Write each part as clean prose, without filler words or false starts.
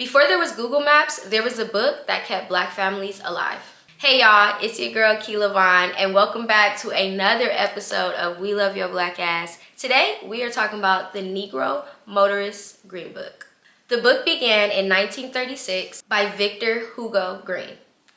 Before there was Google Maps, there was a book that kept Black families alive. Hey y'all, it's your girl Keela Vaughn, and welcome back to another episode of We Love Your Black Ass. Today, we are talking about the Negro Motorist Green Book. The book began in 1936 by Victor Hugo Green.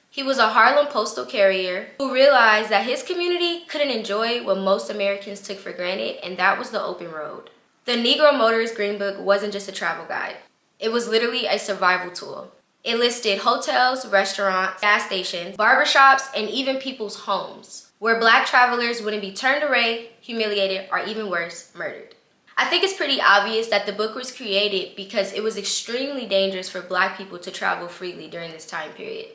He was a Harlem postal carrier who realized that his community couldn't enjoy what most Americans took for granted, and that was the open road. The Negro Motorist Green Book wasn't just a travel guide. It was literally a survival tool. It listed hotels, restaurants, gas stations, barbershops, and even people's homes, where Black travelers wouldn't be turned away, humiliated, or even worse, murdered. I think it's pretty obvious that the book was created because it was extremely dangerous for Black people to travel freely during this time period.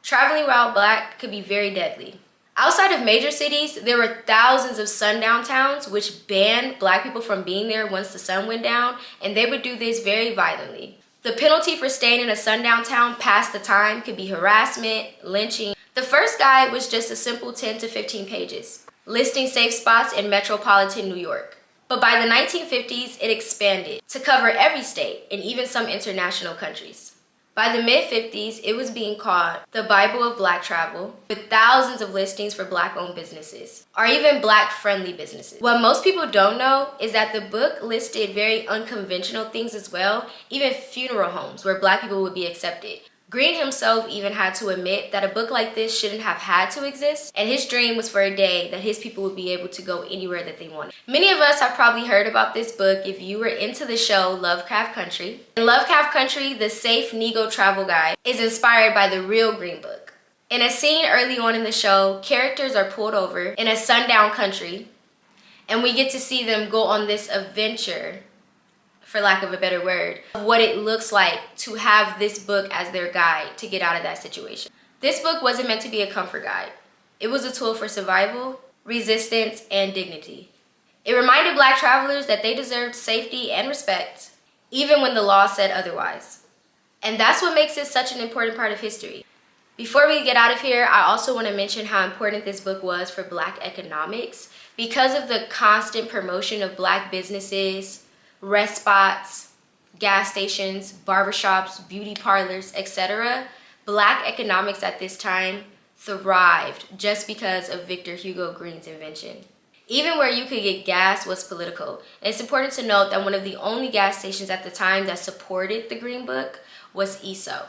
Traveling while Black could be very deadly. Outside of major cities, there were thousands of sundown towns which banned Black people from being there once the sun went down, and they would do this very violently. The penalty for staying in a sundown town past the time could be harassment, lynching. The first guide was just a simple 10 to 15 pages, listing safe spots in metropolitan New York. But by the 1950s, it expanded to cover every state and even some international countries. By the mid-50s, it was being called the Bible of Black Travel, with thousands of listings for Black-owned businesses, or even Black-friendly businesses. What most people don't know is that the book listed very unconventional things as well, even funeral homes where Black people would be accepted. Green himself even had to admit that a book like this shouldn't have had to exist, and his dream was for a day that his people would be able to go anywhere that they wanted. Many of us have probably heard about this book if you were into the show Lovecraft Country. In Lovecraft Country, the safe Negro travel guide is inspired by the real Green Book. In a scene early on in the show, characters are pulled over in a sundown country, and we get to see them go on this adventure, for lack of a better word, of what it looks like to have this book as their guide to get out of that situation. This book wasn't meant to be a comfort guide. It was a tool for survival, resistance, and dignity. It reminded Black travelers that they deserved safety and respect, even when the law said otherwise. And that's what makes it such an important part of history. Before we get out of here, I also want to mention how important this book was for Black economics. Because of the constant promotion of Black businesses, rest spots, gas stations, barbershops, beauty parlors, etc., Black economics at this time thrived just because of Victor Hugo Green's invention. Even where you could get gas was political. And it's important to note that one of the only gas stations at the time that supported the Green Book was ESO,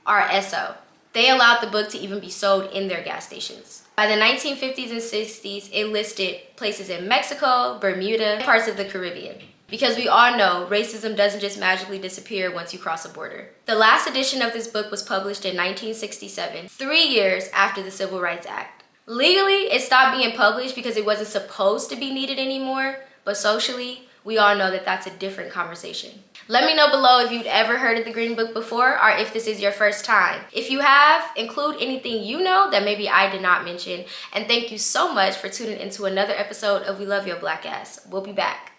or ESO. They allowed the book to even be sold in their gas stations. By the 1950s and 60s, it listed places in Mexico, Bermuda, and parts of the Caribbean. Because we all know racism doesn't just magically disappear once you cross a border. The last edition of this book was published in 1967, 3 years after the Civil Rights Act. Legally, it stopped being published because it wasn't supposed to be needed anymore, but socially, we all know that that's a different conversation. Let me know below if you'd ever heard of the Green Book before, or if this is your first time. If you have, include anything you know that maybe I did not mention. And thank you so much for tuning into another episode of We Love Your Black Ass. We'll be back.